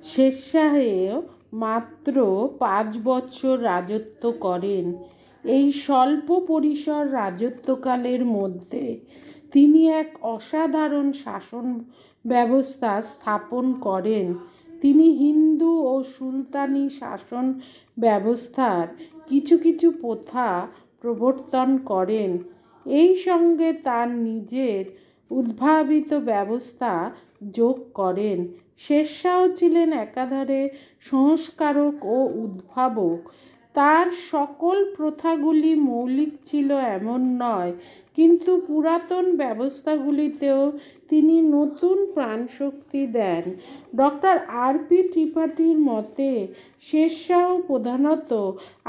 শেরশাহ মাত্র ৫ বছর রাজত্ব করেন। এই স্বল্প পরিসর রাজত্বকালের মধ্যে তিনি এক অসাধারণ শাসন ব্যবস্থা স্থাপন করেন। তিনি হিন্দু ও সুলতানি শাসন ব্যবস্থার কিছু কিছু প্রথা প্রবর্তন করেন। এই সঙ্গে তার নিজের উদ্ভাবিত ব্যবস্থা যোগ করেন। শেরশাহ ছিলেন একাধারে সংস্কারক ও উদ্ভাবক। তার সকল প্রথাগুলি মৌলিক ছিল এমন নয়, কিন্তু পুরাতন ব্যবস্থাগুলিতেও তিনি নতুন প্রাণশক্তি দেন। ডক্টর আর.পি. ত্রিপাঠীর মতে শেরশাহ প্রধানত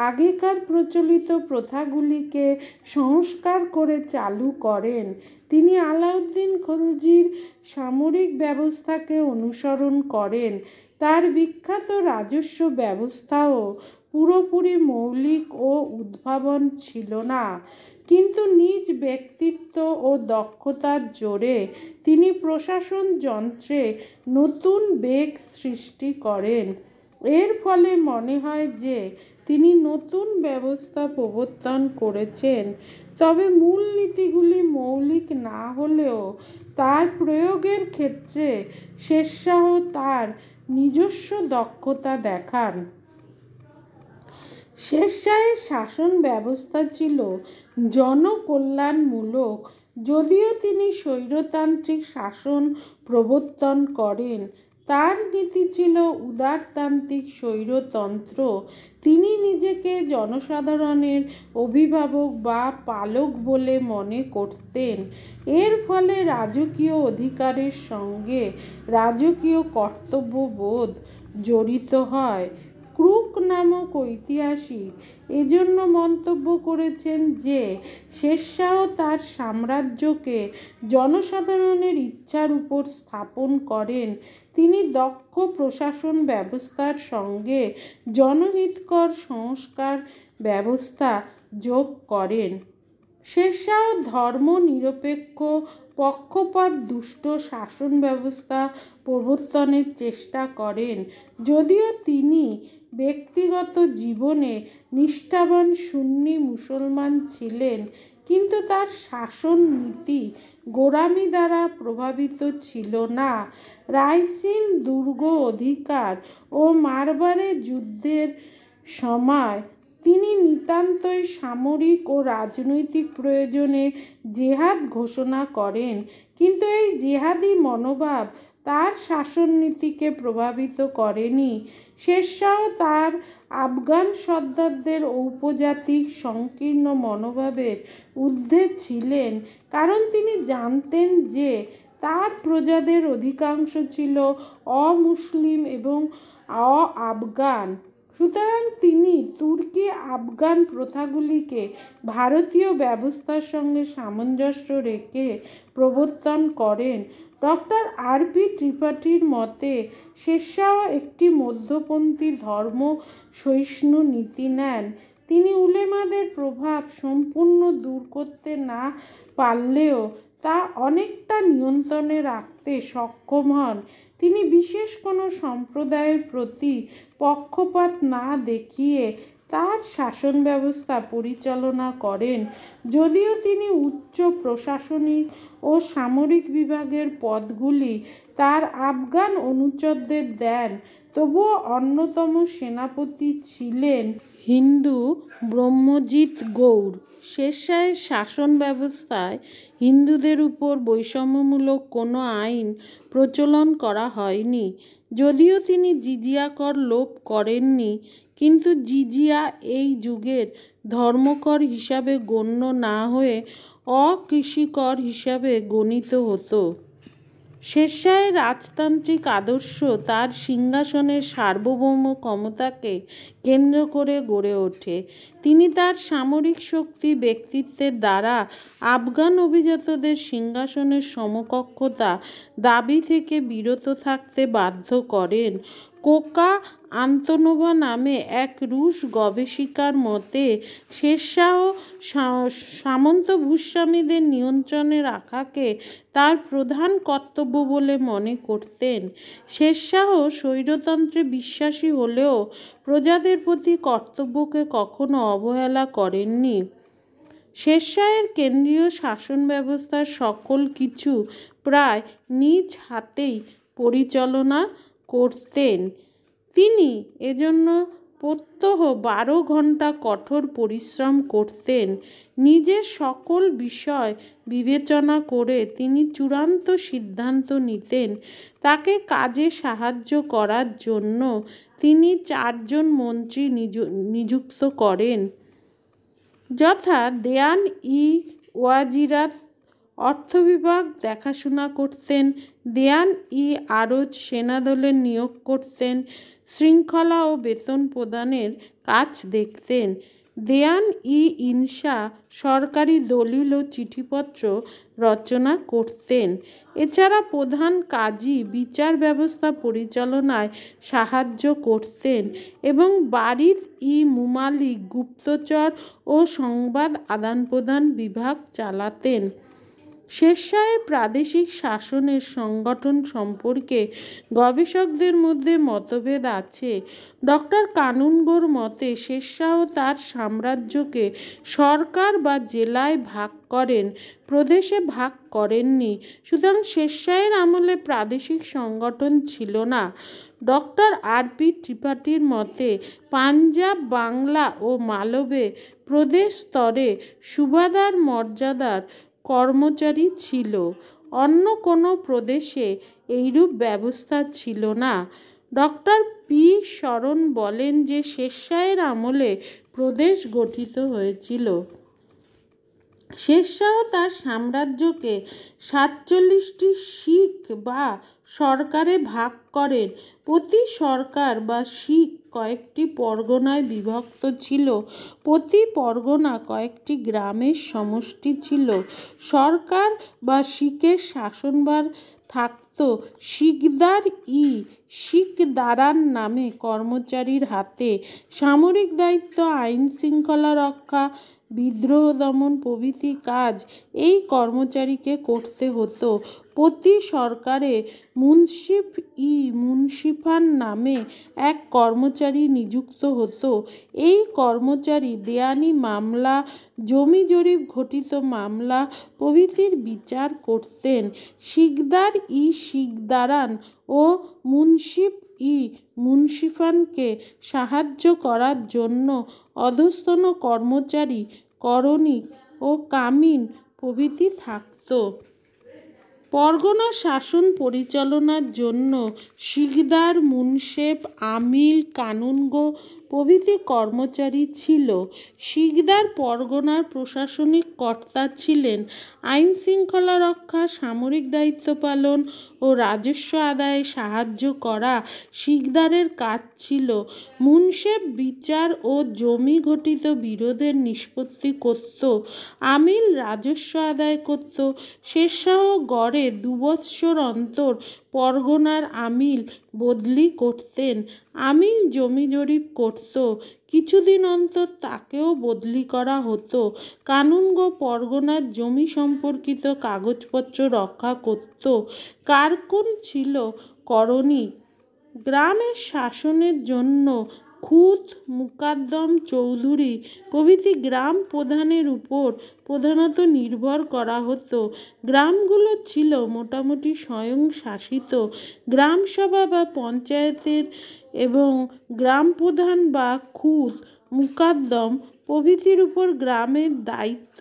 আগেকার প্রচলিত প্রথাগুলিকে সংস্কার করে চালু করেন। তিনি আলাউদ্দিন খলজির সামরিক ব্যবস্থাকে অনুসরণ করেন। তার বিখ্যাত রাজস্ব ব্যবস্থাও পুরোপুরি মৌলিক ও উদ্ভাবন ছিল না, কিন্তু নিজ ব্যক্তিত্ব ও দক্ষতার জোরে তিনি প্রশাসন যন্ত্রে নতুন বেগ সৃষ্টি করেন। এর ফলে মনে হয় যে তিনি নতুন ব্যবস্থা প্রবর্তন করেছেন, তবে মূল নীতিগুলি মৌলিক না হলেও তার প্রয়োগের ক্ষেত্রে শেরশাহ তার নিজস্ব দক্ষতা দেখান। শেরশাহের শাসন ব্যবস্থা ছিল জনকল্যাণমূলক। যদিও তিনি স্বৈরতান্ত্রিক শাসন প্রবর্তন করেন, তার নীতি ছিল উদারতান্ত্রিক স্বৈরতন্ত্র। তিনি নিজেকে জনসাধারণের অভিভাবক বা পালক বলে মনে করতেন। এর ফলে রাজকীয় অধিকারের সঙ্গে রাজকীয় কর্তব্যবোধ জড়িত হয়। ক্রুক নামক ঐতিহাসিক এজন্য মন্তব্য করেছেন যে শেরশাহ তার সাম্রাজ্যকে জনসাধারণের ইচ্ছার উপর স্থাপন করেন। তিনি দক্ষ প্রশাসন ব্যবস্থার সঙ্গে জনহিতকর সংস্কার ব্যবস্থা যোগ করেন। শেরশাহ ধর্মনিরপেক্ষ পক্ষপাত দুষ্ট শাসন ব্যবস্থা প্রবর্তনের চেষ্টা করেন। যদিও তিনি ব্যক্তিগত জীবনে নিষ্ঠাবান সুন্নি মুসলমান ছিলেন, কিন্তু তার শাসন নীতি গোঁড়ামি দ্বারা প্রভাবিত ছিল না। রাইসিন দুর্গ অধিকার ও মারবারের যুদ্ধের সময় তিনি নিতান্তই সামরিক ও রাজনৈতিক প্রয়োজনে জেহাদ ঘোষণা করেন, কিন্তু এই জেহাদি মনোভাব তার শাসননীতিকে প্রভাবিত করেনি। শেরশাহ তার আফগান সর্দারদের ঔপজাতিক সংকীর্ণ মনোভাবের ঊর্ধ্বে ছিলেন, কারণ তিনি জানতেন যে তার প্রজাদের অধিকাংশ ছিল অমুসলিম এবং অ-আফগান। সুতরাং তিনি তুর্কি আফগান প্রথাগুলিকে ভারতীয় ব্যবস্থার সঙ্গে সামঞ্জস্য রেখে প্রবর্তন করেন। ডক্টর আর.পি. ত্রিপাঠীর মতে শেরশাহ একটি মধ্যপন্থী ধর্ম সহিষ্ণু নীতি নেন। তিনি উলেমাদের প্রভাব সম্পূর্ণ দূর করতে না পারলেও তা অনেকটা নিয়ন্ত্রণে রাখতে সক্ষম হন। তিনি বিশেষ কোনো সম্প্রদায়ের প্রতি পক্ষপাত না দেখিয়ে তার শাসন ব্যবস্থা পরিচালনা করেন। যদিও তিনি উচ্চ প্রশাসনিক ও সামরিক বিভাগের পদগুলি তার আফগান অনুচরদের দেন, তবুও অন্যতম সেনাপতি ছিলেন হিন্দু ব্রহ্মজিৎ গৌড়। শেরশাহের শাসন ব্যবস্থায় হিন্দুদের উপর বৈষম্যমূলক কোনো আইন প্রচলন করা হয়নি। যদিও তিনি জিজিয়া কর লোপ করেননি, কিন্তু জিজিয়া এই যুগের ধর্মকর হিসাবে গণ্য না হয়ে অকৃষিকর হিসাবে গণিত হতো। শেরশাহের রাজতান্ত্রিক আদর্শ তার সিংহাসনের সার্বভৌম ক্ষমতাকে কেন্দ্র করে গড়ে ওঠে। তিনি তার সামরিক শক্তি ব্যক্তিত্বের দ্বারা আফগান অভিজাতদের সিংহাসনের সমকক্ষতা দাবি থেকে বিরত থাকতে বাধ্য করেন। কোকা আন্তনোভা নামে এক রুশ গবেষিকার মতে শেরশাহ সামন্ত ভূস্বামীদের নিয়ন্ত্রণে রাখাকে তার প্রধান কর্তব্য বলে মনে করতেন। শেরশাহ স্বৈরতন্ত্রে বিশ্বাসী হলেও প্রজাদের প্রতি কর্তব্যকে কখনো অবহেলা করেননি। শেরশাহের কেন্দ্রীয় শাসন ব্যবস্থার সকল কিছু প্রায় নিজ হাতেই পরিচালনা করতেন। তিনি এজন্য প্রত্যহ 12 ঘন্টা কঠোর পরিশ্রম করতেন। নিজের সকল বিষয় বিবেচনা করে তিনি চূড়ান্ত সিদ্ধান্ত নিতেন। তাকে কাজে সাহায্য করার জন্য তিনি 4 জন মন্ত্রী নিযুক্ত করেন, যথা দেওয়ান-ই-ওয়াজিরাত অর্থ বিভাগ দেখাশোনা করতেন, দেওয়ান-ই-আরজ সেনাদলের নিয়োগ করতেন, শৃঙ্খলা ও বেতন প্রদানের কাজ দেখতেন, দেওয়ান-ই-ইনসা সরকারি দলিল ও চিঠিপত্র রচনা করতেন। এছাড়া প্রধান কাজী বিচার ব্যবস্থা পরিচালনায় সাহায্য করতেন এবং বারিদ-ই-মুমালিক গুপ্তচর ও সংবাদ আদান-প্রদান বিভাগ চালাতেন। শেরশাহের প্রাদেশিক শাসনের সংগঠন সম্পর্কে গবেষকদের মধ্যে মতভেদ আছে। ডক্টর কানুনগোর মতে শেরশাহ তার সাম্রাজ্যকে সরকার বা জেলায় ভাগ করেন, প্রদেশে ভাগ করেননি। সুতরাং শেরশাহের আমলে প্রাদেশিক সংগঠন ছিল না। ডক্টর আর.পি. ত্রিপাঠীর মতে পাঞ্জাব, বাংলা ও মালবে প্রদেশ স্তরে সুবাদার মর্যাদার কর্মচারী ছিল। অন্য কোনো প্রদেশে এইরূপ ব্যবস্থা ছিল না। Doctor P. শরণ বলেন যে শেরশাহের আমলে প্রদেশ গঠিত হয়েছিল। শেরশাহ তার সাম্রাজ্যকে 47টি শিক বা সরকারে ভাগ করেন। প্রতি সরকার বা শিক কয়েকটি পরগনায় বিভক্ত ছিল। প্রতি পরগনা কয়েকটি গ্রামের সমষ্টি ছিল। সরকার বা শিকের শাসনভার থাকত শিকদারান নামে কর্মচারীর হাতে। সামরিক দায়িত্ব, আইন শৃঙ্খলা রক্ষা, বিদ্রোহ দমন প্রভৃতি কাজ এই কর্মচারীকে করতে হতো। প্রতি সরকারে মুন্সিফান নামে এক কর্মচারী নিযুক্ত হতো। এই কর্মচারী দেওয়ানি মামলা, জমি জরিপ ঘটিত মামলা প্রভৃতির বিচার করতেন। শিকদারান ও মুন্সিফানকে সাহায্য করার জন্য অধস্তন কর্মচারী, করণিক ও কামিন প্রভৃতি থাকত। পরগনা শাসন পরিচালনার জন্য শিকদার, মুন্সেফ, আমিল, কানুনগো প্রভৃতি কর্মচারী ছিল। শিকদার পরগনার প্রশাসনিক কর্তা ছিলেন। আইন শৃঙ্খলা রক্ষা, সামরিক দায়িত্ব পালন ও রাজস্ব আদায়ে সাহায্য করা শিকদারের কাজ ছিল। মুন্সেফ বিচার ও জমি ঘটিত বিরোধের নিষ্পত্তি করত। আমিল রাজস্ব আদায় করত। শেরশাহ গড়ে 2 বৎসর অন্তর পরগনার আমিল বদলি করতেন। আমিল জমি জরিপ করত, কিছুদিন অন্তর তাকেও বদলি করা হতো। কানুনগো পরগনার জমি সম্পর্কিত কাগজপত্র রক্ষা করত। কারকুন ছিল করণিক। গ্রামের শাসনের জন্য খুত, মুকাদ্দম, চৌধুরী প্রভৃতি গ্রাম প্রধানের উপর প্রধানত নির্ভর করা হতো। গ্রামগুলো ছিল মোটামুটি স্বয়ংশাসিত। গ্রামসভা বা পঞ্চায়েতের এবং গ্রাম প্রধান বা খুত, মুকাদ্দম প্রভৃতির উপর গ্রামের দায়িত্ব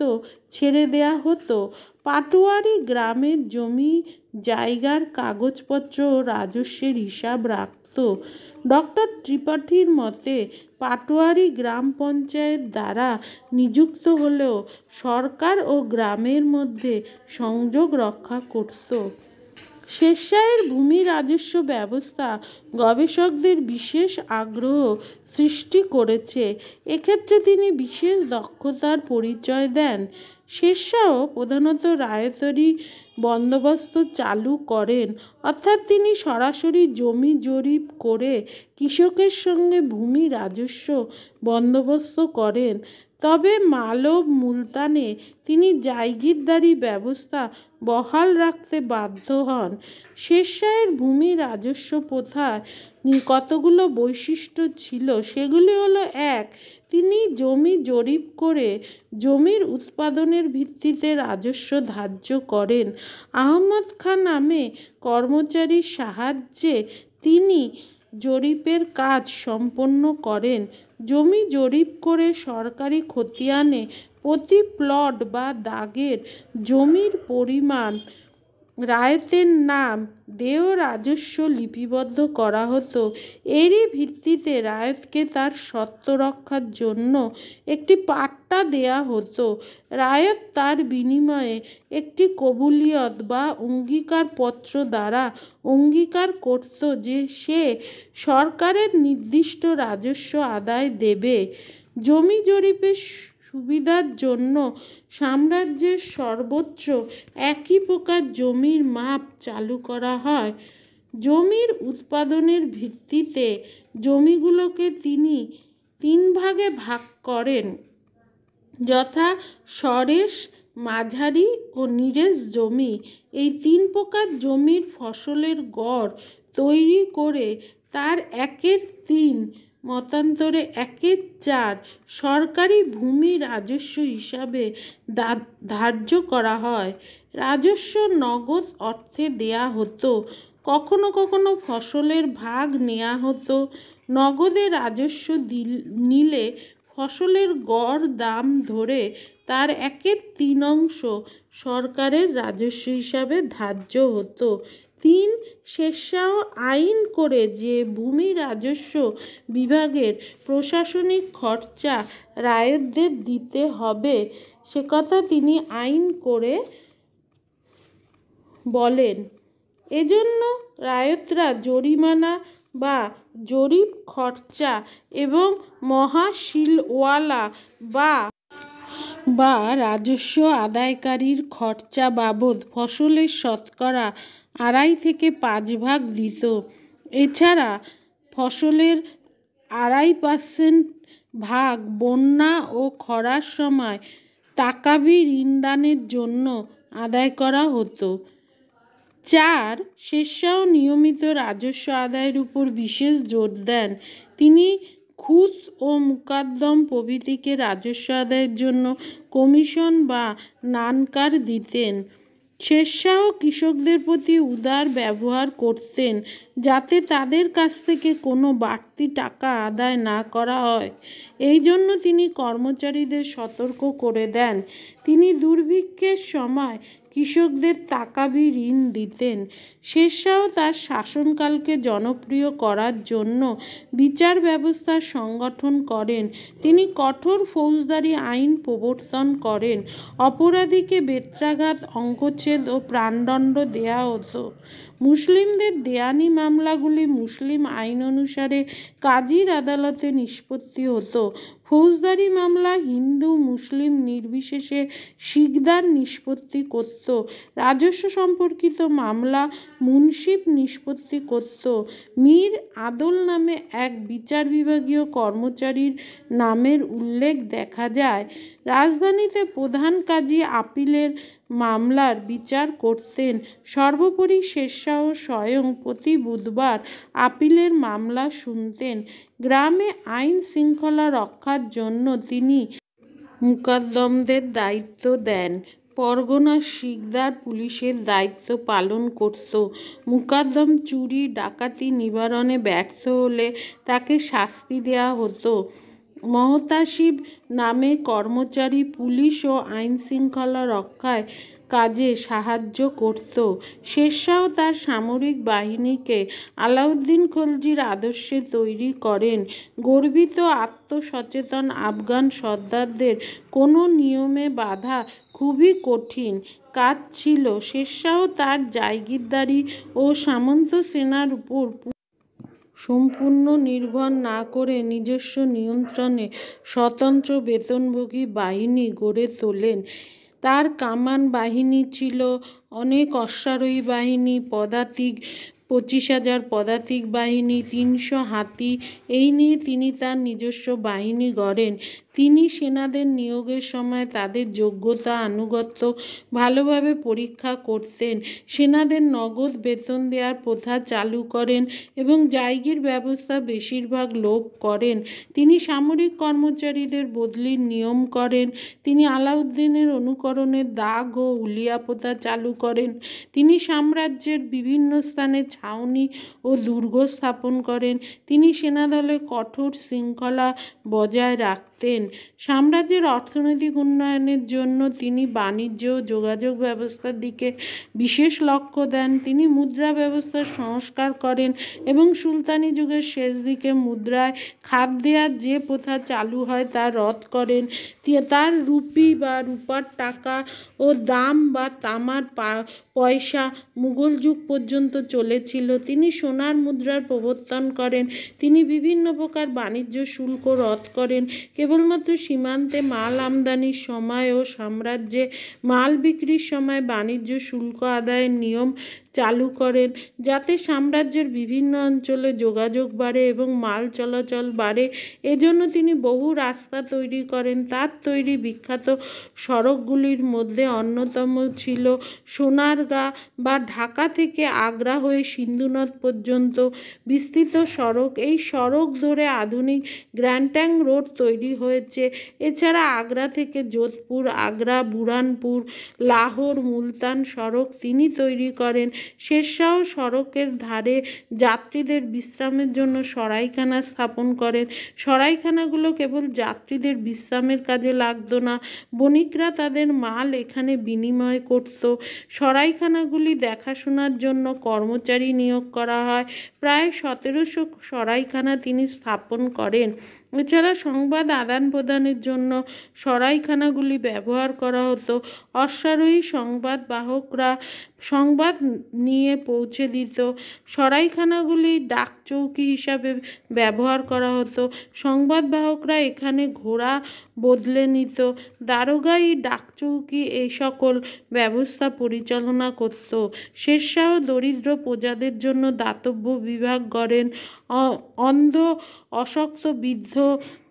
ছেড়ে দেয়া হতো। পাটোয়ারি গ্রামের জমি জায়গার কাগজপত্র ও রাজস্বের হিসাব রাখত। ডক্টর ত্রিপাঠীর মতে পাটোয়ারি গ্রাম পঞ্চায়েত দ্বারা নিযুক্ত হলেও সরকার ও গ্রামের মধ্যে সংযোগ রক্ষা করত। শেরশাহের ভূমি রাজস্ব ব্যবস্থা গবেষকদের বিশেষ আগ্রহ সৃষ্টি করেছে। এক্ষেত্রে তিনি বিশেষ দক্ষতার পরিচয় দেন। শেরশাহ প্রধানত রায়তরি বন্দোবস্ত চালু করেন, অর্থাৎ তিনি সরাসরি জমি জরিপ করে কৃষকের সঙ্গে ভূমি রাজস্ব বন্দোবস্ত করেন। তবে মালব মুলতানে তিনি জায়গিরদারি ব্যবস্থা বহাল রাখতে বাধ্য হন। শেরশাহের ভূমি রাজস্ব প্রথার কতগুলো বৈশিষ্ট্য ছিল, সেগুলি হলো: 1. তিনি জমি জরিপ করে জমির উৎপাদনের ভিত্তিতে রাজস্ব ধার্য করেন। আহমদ খান নামে কর্মচারীর সাহায্যে তিনি জরিপের কাজ সম্পন্ন করেন। জমি জরিপ করে সরকারি খতিয়ানে প্রতি প্লট বা দাগের জমির পরিমাণ, রায়তের নাম, দেয় রাজস্ব লিপিবদ্ধ করা হতো। এরই ভিত্তিতে রায়তকে তার স্বত্ব রক্ষার জন্য একটি পাট্টা দেয়া হতো। রায়ত তার বিনিময়ে একটি কবুলিয়ত বা অঙ্গীকারপত্র দ্বারা অঙ্গীকার করত যে সে সরকারের নির্দিষ্ট রাজস্ব আদায় দেবে। জমি জরিপের সুবিধার জন্য সাম্রাজ্যের সর্বত্র একই প্রকার জমির মাপ চালু করা হয়। জমির উৎপাদনের ভিত্তিতে জমিগুলোকে তিনি 3 ভাগে ভাগ করেন, যথা সরেশ, মাঝারি ও নিরেশ জমি। এই 3 প্রকার জমির ফসলের গড় তৈরি করে তার 1/3 মতান্তরে 1/4 সরকারি ভূমি রাজস্ব হিসাবে ধার্য করা হয়। রাজস্ব নগদ অর্থে দেয়া হতো, কখনো কখনো ফসলের ভাগ নেয়া হতো। নগদে রাজস্ব নিলে ফসলের গড় দাম ধরে তার 1/3 অংশ সরকারের রাজস্ব হিসাবে ধার্য হতো। 3. শেরশাহ আইন করে যে ভূমি রাজস্ব বিভাগের প্রশাসনিক খরচা রায়তদের দিতে হবে, সেকথা তিনি আইন করে বলেন। এজন্য রায়তরা জরিমানা বা জরিপ খরচা এবং মহাশিলওয়ালা বা রাজস্ব আদায়কারীর খরচা বাবদ ফসলের শতকরা 2.5 থেকে 5 ভাগ দিত। এছাড়া ফসলের 2.5% ভাগ বন্যা ও খরার সময় তাকাবি ঋণদানের জন্য আদায় করা হতো। 4. শেরশাহ নিয়মিত রাজস্ব আদায়ের উপর বিশেষ জোর দেন। তিনি খুত ও মুকাদ্দম প্রভৃতিকে রাজস্ব আদায়ের জন্য কমিশন বা নানকার দিতেন। শেরশাহ কৃষকদের প্রতি উদার ব্যবহার করতেন, যাতে তাদের কাছ থেকে কোনো বাড়তি টাকা আদায় না করা হয়। এই জন্য তিনি কর্মচারীদের সতর্ক করে দেন। তিনি দুর্ভিক্ষের সময় কৃষকদের তাকাবি ঋণ দিতেন। শেরশাহ তার শাসনকালকে জনপ্রিয় করার জন্য বিচার ব্যবস্থা সংগঠন করেন। তিনি কঠোর ফৌজদারি আইন প্রবর্তন করেন। অপরাধীকে বেত্রাঘাত, অঙ্কচ্ছেদ ও প্রাণদণ্ড দেয়া হতো। মুসলিমদের দেওয়ানি মামলাগুলি মুসলিম আইন অনুসারে কাজীর আদালতে নিষ্পত্তি হতো। ফৌজদারি মামলা হিন্দু মুসলিম নির্বিশেষে সিকদার নিষ্পত্তি করত। রাজস্ব সম্পর্কিত মামলা মুন্সিফ নিষ্পত্তি করত। মীর আদল নামে এক বিচার বিভাগীয় কর্মচারীর নামের উল্লেখ দেখা যায়। রাজধানীতে প্রধান কাজী আপিলের মামলার বিচার করতেন। সর্বোপরি শেরশাহ স্বয়ং প্রতি বুধবার আপিলের মামলা শুনতেন। গ্রামে আইন শৃঙ্খলা রক্ষার জন্য তিনি মুকাদ্দমদের দায়িত্ব দেন। পরগনার সিকদার পুলিশের দায়িত্ব পালন করত। মুকাদ্দম চুরি ডাকাতি নিবারণে ব্যর্থ হলে তাকে শাস্তি দেয়া হতো। মহতাসিব নামে কর্মচারী পুলিশ ও আইনশৃঙ্খলা রক্ষায় কাজে সাহায্য করত। শেরশাহ তার সামরিক বাহিনীকে আলাউদ্দিন খলজির আদর্শে তৈরি করেন। গর্বিত আত্মসচেতন আফগান সর্দারদের কোনো নিয়মে বাধা খুবই কঠিন কাজ ছিল। শেরশাহ তার জাগিরদারি ও সামন্ত সেনার উপর সম্পূর্ণ নির্ভর না করে নিজস্ব নিয়ন্ত্রণে স্বতন্ত্র বেতনভোগী বাহিনী গড়ে তোলেন। তার কামান বাহিনী ছিল অনেক অশ্বারোহী বাহিনী, পদাতিক 25,000 পদাতিক বাহিনী, 300 হাতি। এই নিয়ে তিনি তার নিজস্ব বাহিনী গড়েন। তিনি সেনাদের নিয়োগের সময় তাদের যোগ্যতা আনুগত্য ভালোভাবে পরীক্ষা করতেন। সেনাদের নগদ বেতন দেওয়ার প্রথা চালু করেন এবং জায়গির ব্যবস্থা বেশিরভাগ লোপ করেন। তিনি সামরিক কর্মচারীদের বদলির নিয়ম করেন। তিনি আলাউদ্দিনের অনুকরণে দাগ ও উলিয়া প্রথা চালু করেন। তিনি সাম্রাজ্যের বিভিন্ন স্থানে ছাউনি ও দুর্গ স্থাপন করেন। তিনি সেনাদলে কঠোর শৃঙ্খলা বজায় রাখতেন। সাম্রাজ্যের অর্থনৈতিক উন্নয়নের জন্য তিনি বাণিজ্য ও যোগাযোগ ব্যবস্থার দিকে বিশেষ লক্ষ্য দেন। তিনি মুদ্রা ব্যবস্থার সংস্কার করেন এবং সুলতানি যুগের শেষ দিকে মুদ্রায় খাত দেওয়ার যে প্রথা চালু হয় তা রদ করেন। তার রুপি বা রূপার টাকা ও দাম বা তামার পয়সা মুঘল যুগ পর্যন্ত চলেছিল। তিনি সোনার মুদ্রার প্রবর্তন করেন। তিনি বিভিন্ন প্রকার বাণিজ্য শুল্ক রদ করেন। কেবলমাত্র সীমান্তে মাল আমদানির সময় ও সাম্রাজ্যে মাল বিক্রির সময় বাণিজ্য শুল্ক আদায়ের নিয়ম চালু করেন, যাতে সাম্রাজ্যের বিভিন্ন অঞ্চলে যোগাযোগ বাড়ে এবং মাল চলাচল বাড়ে। এজন্য তিনি বহু রাস্তা তৈরি করেন। তার তৈরি বিখ্যাত সড়কগুলির মধ্যে অন্যতম ছিল সোনারগাঁ বা ঢাকা থেকে আগ্রা হয়ে সিন্ধু নদ পর্যন্ত বিস্তৃত সড়ক। এই সড়ক ধরে আধুনিক গ্র্যান্ড ট্রাঙ্ক রোড তৈরি হয়েছে। এছাড়া আগ্রা থেকে যোধপুর, আগ্রা, বুরহানপুর, লাহোর, মুলতান সড়ক তিনি তৈরি করেন। শেরশাহ সড়কের ধারে যাত্রীদের বিশ্রামের জন্য সরাইখানা স্থাপন করেন। সরাইখানাগুলো কেবল যাত্রীদের বিশ্রামের কাজে লাগত না, বণিকরা তাদের মাল এখানে বিনিময় করত। সরাইখানাগুলি দেখাশোনার জন্য কর্মচারী নিয়োগ করা হয়। প্রায় 1700 সরাইখানা তিনি স্থাপন করেন। এছাড়া সংবাদ আদান প্রদানের জন্য সরাইখানাগুলি ব্যবহার করা হতো। অশ্বারোহী সংবাদ বাহকরা সংবাদ নিয়ে পৌঁছে দিত। সরাইখানাগুলি ডাকচৌকি হিসাবে ব্যবহার করা হতো। সংবাদবাহকরা এখানে ঘোড়া বদলে নিত। দারোগাই ডাকচৌকি এই সকল ব্যবস্থা পরিচালনা করত। শেরশাহ দরিদ্র প্রজাদের জন্য দাতব্য বিভাগ গড়েন। অন্ধ, অশক্ত, বৃদ্ধ,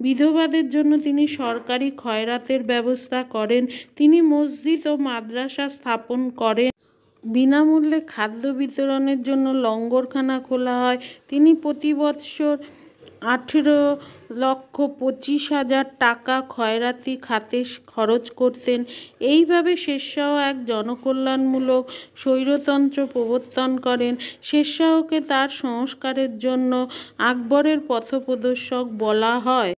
বিধবাদের জন্য তিনি সরকারি খয়রাতের ব্যবস্থা করেন। তিনি মসজিদ ও মাদ্রাসা স্থাপন করেন। বিনামূল্যে খাদ্য বিতরণের জন্য লঙ্গরখানা খোলা হয়। তিনি প্রতি বৎসর 18,25,000 টাকা খয়রাতি খাতে খরচ করতেন। এইভাবে শেরশাহ এক জনকল্যাণমূলক স্বৈরতন্ত্র প্রবর্তন করেন। শেরশাহকে তার সংস্কারের জন্য আকবরের পথপ্রদর্শক বলা হয়।